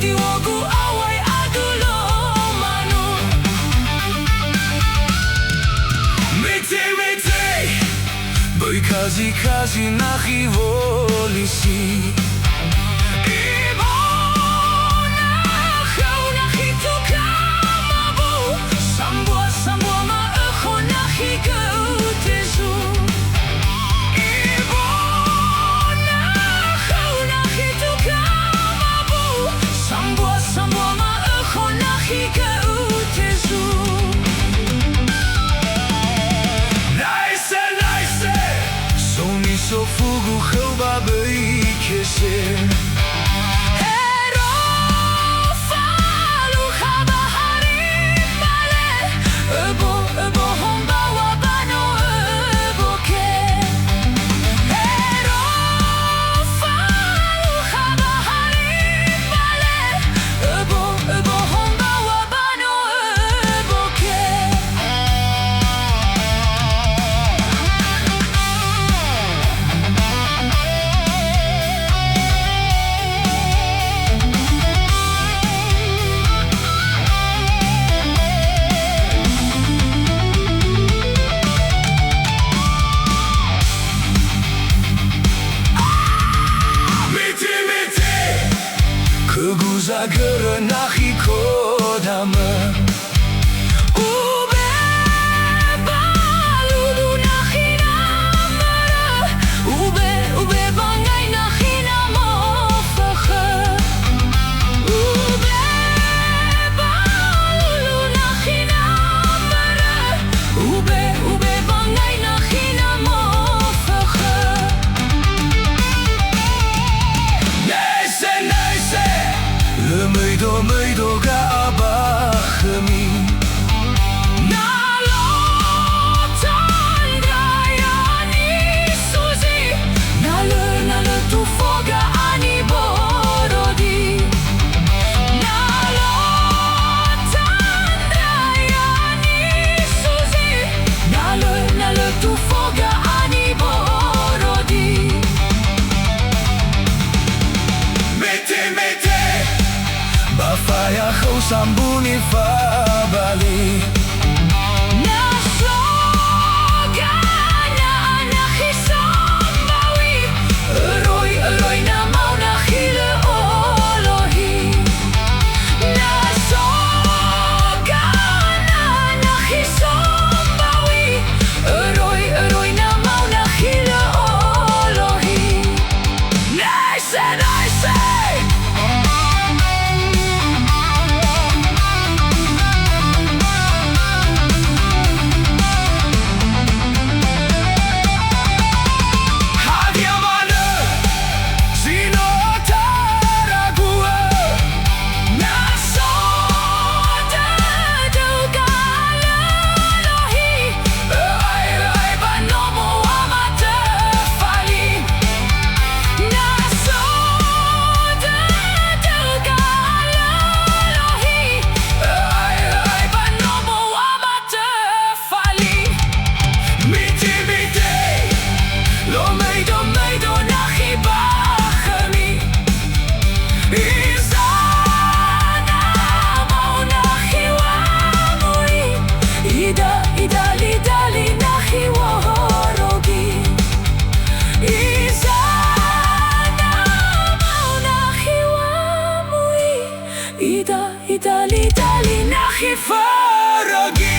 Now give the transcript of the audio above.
diogu awai adulo manu. Mete mete Băi kazi nahi volisi. So fugu khauba bai kese. Hero falu khaba harim male. Ebo homba wa bano ebo ke. Hero falu khaba harim male. Ebo homba wa bano ebo ke. Zagara nahi kodama. Ube balulu nahi namara. Ube bangai nahi namofakha. Ube balulu nahi namara. Ube bangai nahi namofakha. Meido ga abachmi. Nalo tandra ani suzi. Nalo tu foga ani borodi. Nalo tandra ani suzi. Nalo tu foga ani borodi. Mete Bafaya khau sambuni fa bali. Nasogana nahi sambawi. Eroi na mau nahi le olohi. Nasogana nahi sambawi. Eroi na mau nahi le olohi. Nice. Idali nahi faragi.